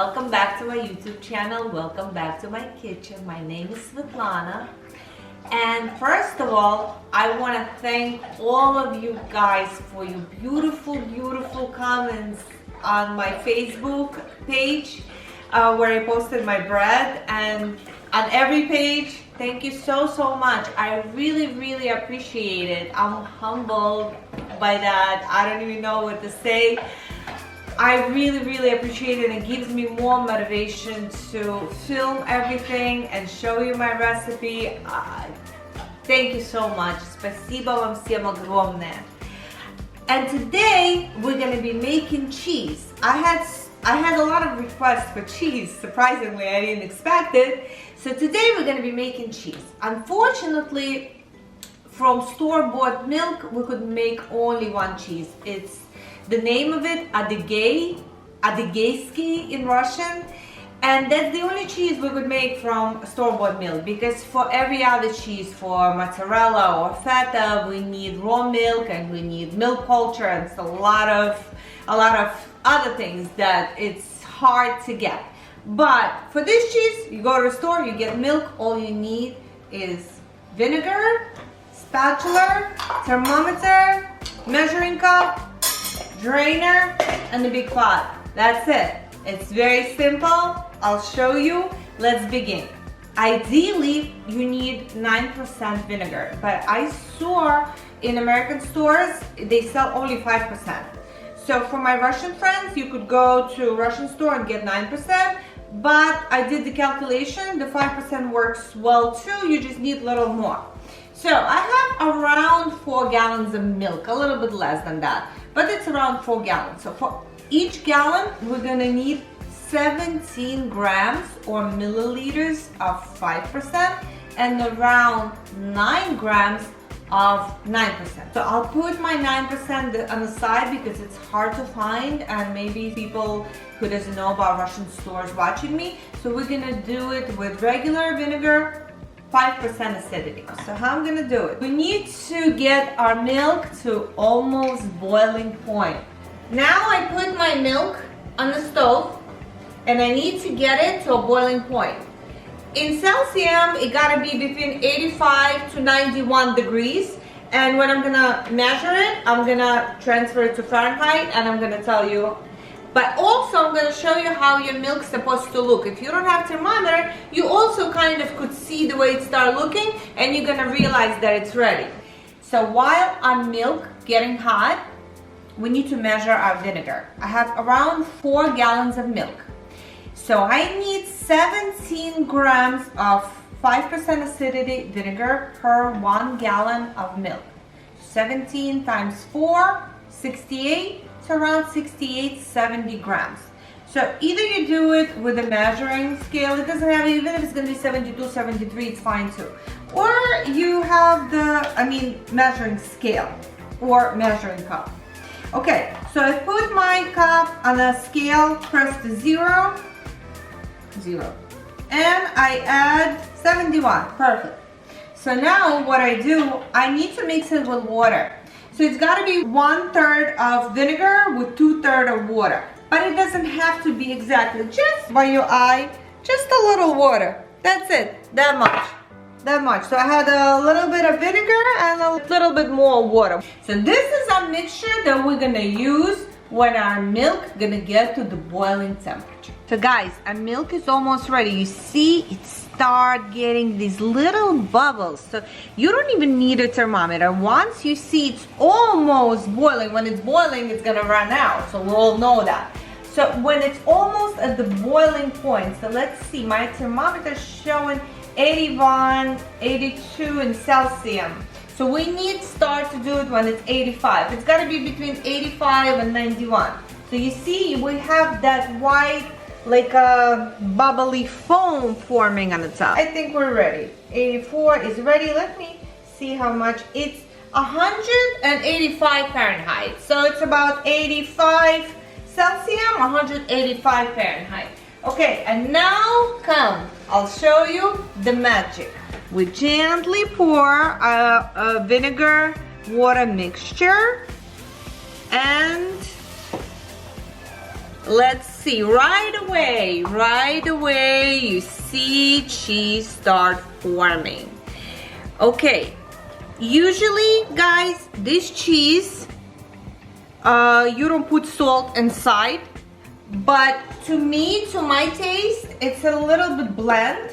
welcome back to my YouTube channel. Welcome back to my kitchen. My name is Svetlana. And first of all, I want to thank all of you guys for your beautiful comments on my Facebook page where I posted my bread, and on every page. Thank you so much. I really appreciate it. I'm humbled by that. I don't even know what to say. I really appreciate it. It gives me more motivation to film everything and show you my recipe. Thank you so much. Спасибо вам всем огромное. And today we're going to be making cheese. I had a lot of requests for cheese. Surprisingly, I didn't expect it. So today we're going to be making cheese. Unfortunately, from store-bought milk, we could make only one cheese. It's the name of it, Adygei, Adygei in Russian. And that's the only cheese we could make from store-bought milk, because for every other cheese, for mozzarella or feta, we need raw milk and we need milk culture, and it's a lot of other things that it's hard to get. But for this cheese, you go to the store, you get milk. All you need is vinegar, spatula, thermometer, measuring cup, drainer, and a big pot. That's it. It's very simple. I'll show you. Let's begin. Ideally, you need 9% vinegar, but I saw in American stores they sell only 5%. So for my Russian friends, you could go to a Russian store and get 9%, but I did the calculation. The 5% works well too. You just need a little more. So I have around 4 gallons of milk, a little bit less than that, but it's around 4 gallons. So for each gallon, we're gonna need 17 grams or milliliters of 5% and around 9 grams of 9%. So I'll put my 9% on the side because it's hard to find, and maybe people who doesn't know about Russian stores watching me. So we're gonna do it with regular vinegar, 5% acidity. So how I'm gonna do it? We need to get our milk to almost boiling point. Now I put my milk on the stove and I need to get it to a boiling point. In Celsius, it gotta be between 85 to 91 degrees. And when I'm gonna measure it, I'm gonna transfer it to Fahrenheit and I'm gonna tell you. But also I'm gonna show you how your milk's supposed to look. If you don't have thermometer, you also kind of could see the way it start looking, and you're gonna realize that it's ready. So while our milk getting hot, we need to measure our vinegar. I have around 4 gallons of milk. So I need 17 grams of 5% acidity vinegar per 1 gallon of milk. 17 times 4, 68, so around 68, 70 grams. So either you do it with a measuring scale, it doesn't have, even if it's gonna be 72, 73, it's fine too. Or you have the, measuring scale or measuring cup. Okay, so I put my cup on a scale, press the 0, and I add 71. Perfect. So now what I do, I need to mix it with water. So it's got to be 1/3 of vinegar with 2/3 of water, but it doesn't have to be exactly, just by your eye, just a little water. That's it, that much. So I had a little bit of vinegar and a little bit more water. So this is a mixture that we're gonna use when our milk gonna get to the boiling temperature. So guys, our milk is almost ready. You see it start getting these little bubbles. So you don't even need a thermometer. Once you see it's almost boiling, when it's boiling, it's gonna run out. So we all know that. So when it's almost at the boiling point, so let's see, my thermometer is showing 81, 82 in Celsius. So we need to start to do it when it's 85. It's got to be between 85 and 91. So you see we have that white, like a bubbly foam forming on the top. I think we're ready. 84 is ready. Let me see how much. It's 185 Fahrenheit. So it's about 85 Celsius, 185 Fahrenheit. Okay, and now come, I'll show you the magic. We gently pour a vinegar water mixture and let's see, right away you see cheese start forming. Okay, usually guys, this cheese, you don't put salt inside, but to me, to my taste, it's a little bit bland,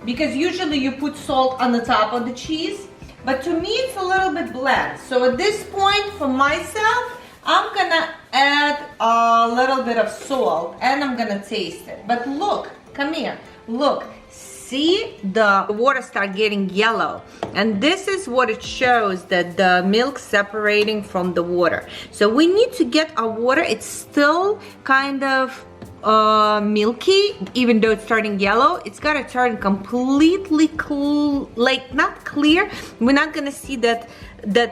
because usually you put salt on the top of the cheese, but to me it's a little bit bland. So at this point, for myself, I'm gonna add a little bit of salt and I'm gonna taste it. But look, come here, look, see the water start getting yellow, and this is what it shows, that the milk separating from the water. So we need to get our water, it's still kind of milky, even though it's turning yellow. It's gotta turn completely like not clear. We're not gonna see that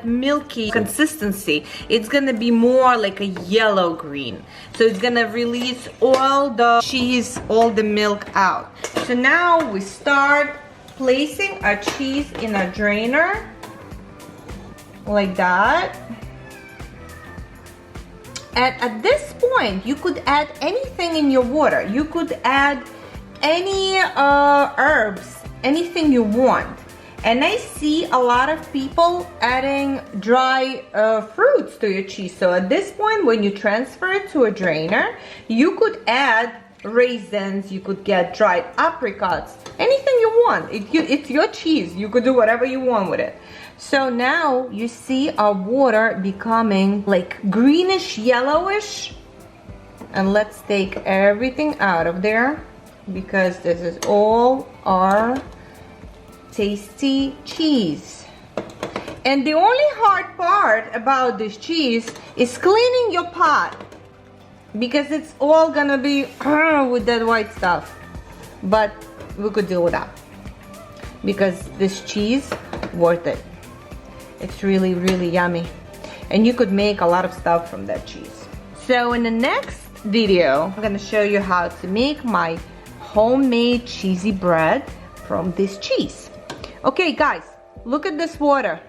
milky consistency. It's gonna be more like a yellow green. So it's gonna release all the cheese, all the milk out. So now we start placing our cheese in a drainer like that. And at this point, you could add anything in your water. You could add any herbs, anything you want. And I see a lot of people adding dry fruits to your cheese. So at this point, when you transfer it to a drainer, you could add raisins, you could get dried apricots, anything you want. It's your cheese. You could do whatever you want with it. So now you see our water becoming like greenish, yellowish. And let's take everything out of there, because this is all our tasty cheese. And the only hard part about this cheese is cleaning your pot, because it's all gonna be with that white stuff. But we could deal with that, because this cheese, worth it. It's really, really yummy. And you could make a lot of stuff from that cheese. So in the next video, I'm gonna show you how to make my homemade cheesy bread from this cheese. Okay guys, look at this water.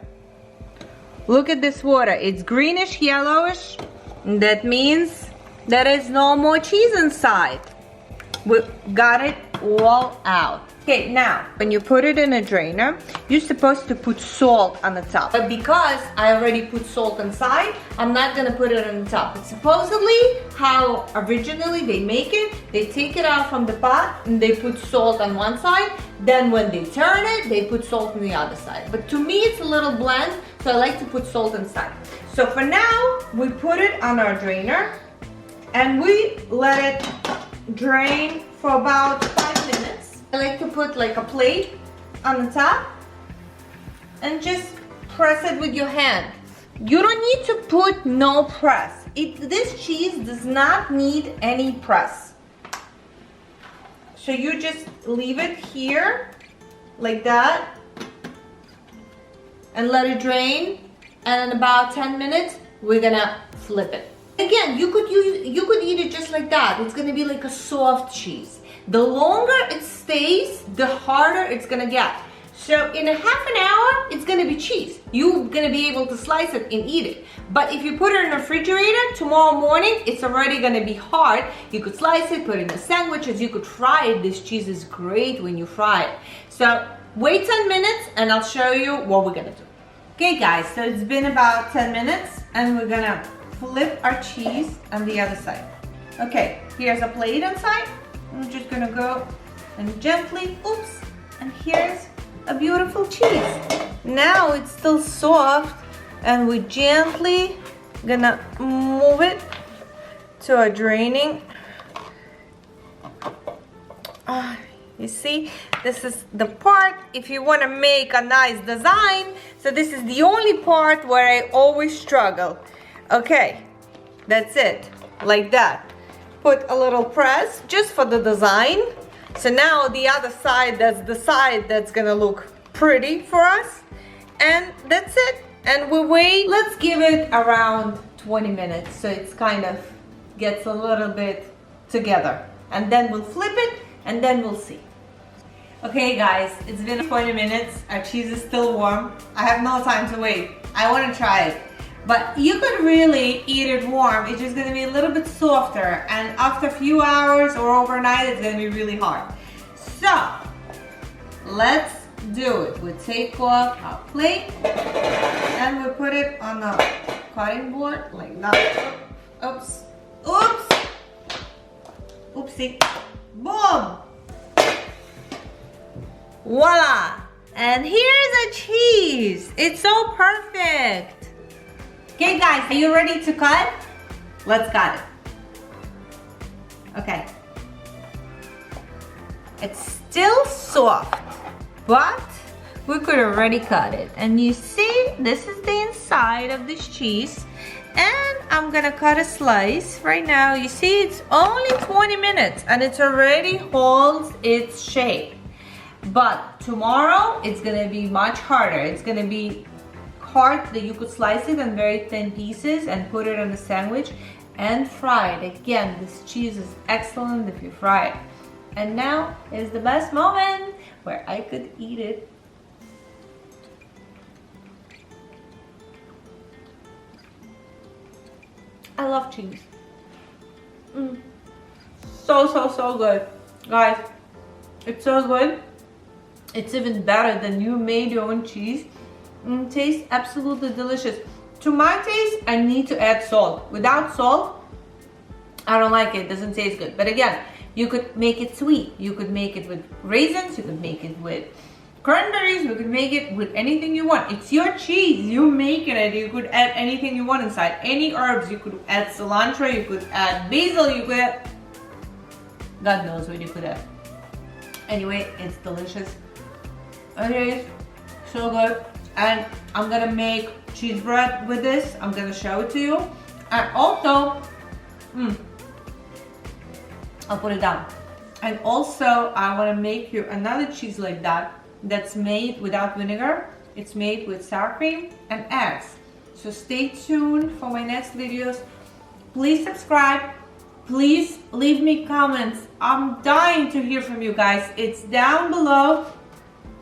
Look at this water. It's greenish, yellowish. That means there is no more cheese inside. We got it all out. Okay, now, when you put it in a drainer, you're supposed to put salt on the top. But because I already put salt inside, I'm not gonna put it on the top. It's supposedly how originally they make it. They take it out from the pot and they put salt on one side. Then when they turn it, they put salt on the other side. But to me, it's a little bland, so I like to put salt inside. So for now, we put it on our drainer and we let it drain for about 5 minutes. I like to put like a plate on the top and just press it with your hand. You don't need to put no press. This cheese does not need any press. So you just leave it here like that and let it drain, and in about 10 minutes we're gonna flip it. Again, you could eat it just like that. It's gonna be like a soft cheese. The longer it stays, the harder it's gonna get. So in a half an hour, it's gonna be cheese. You're gonna be able to slice it and eat it. But if you put it in the refrigerator, tomorrow morning, it's already gonna be hard. You could slice it, put it in the sandwiches, you could fry it. This cheese is great when you fry it. So wait 10 minutes and I'll show you what we're gonna do. Okay guys, so it's been about 10 minutes and we're gonna flip our cheese on the other side. Okay, here's a plate inside. I'm just gonna go and gently, oops, and here's a beautiful cheese. Now it's still soft and we gently gonna move it to our draining. You see, this is the part if you want to make a nice design. So this is the only part where I always struggle. Okay, that's it, like that. Put a little press just for the design. So now the other side, that's the side that's gonna look pretty for us. And that's it. And we wait, let's give it around 20 minutes so it's kind of gets a little bit together. And then we'll flip it and then we'll see. Okay guys, it's been 20 minutes. Our cheese is still warm. I have no time to wait. I want to try it. But you could really eat it warm. It's just gonna be a little bit softer, and after a few hours or overnight, it's gonna be really hard. So, let's do it. We take off our plate and we put it on the cutting board like that. Oops, oops, oopsie, boom. Voila! And here's a cheese. It's so perfect. Okay guys, are you ready to cut? Let's cut it. Okay. It's still soft, but we could already cut it. And you see, this is the inside of this cheese. And I'm gonna cut a slice right now. You see, it's only 20 minutes and it already holds its shape. But tomorrow, it's gonna be much harder. It's gonna be hard that you could slice it in very thin pieces and put it on a sandwich and fry it. Again, this cheese is excellent if you fry it. And now is the best moment where I could eat it. I love cheese. So good. Guys, it's so good. It's even better than you made your own cheese. It tastes absolutely delicious. To my taste, I need to add salt. Without salt, I don't like it. It doesn't taste good. But again, you could make it sweet. You could make it with raisins. You could make it with cranberries. You could make it with anything you want. It's your cheese. You're making it. You could add anything you want inside. Any herbs. You could add cilantro. You could add basil. You could add... God knows what you could add. Anyway, it's delicious. It is so good. And I'm gonna make cheese bread with this. I'm gonna show it to you. And also, I'll put it down. And also, I wanna make you another cheese like that, that's made without vinegar. It's made with sour cream and eggs. So stay tuned for my next videos. Please subscribe. Please leave me comments. I'm dying to hear from you guys. It's down below.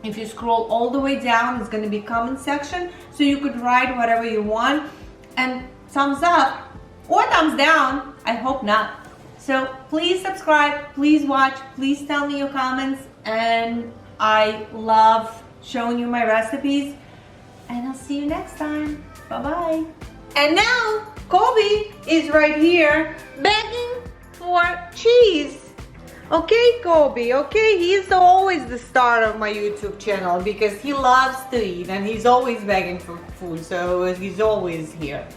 If you scroll all the way down, it's going to be comment section, so you could write whatever you want. And thumbs up or thumbs down, I hope not. So please subscribe, please watch, please tell me your comments, and I love showing you my recipes. And I'll see you next time. Bye-bye. And now Kobe is right here begging for cheese. Okay, Kobe, okay, he's always the star of my YouTube channel because he loves to eat and he's always begging for food, so he's always here.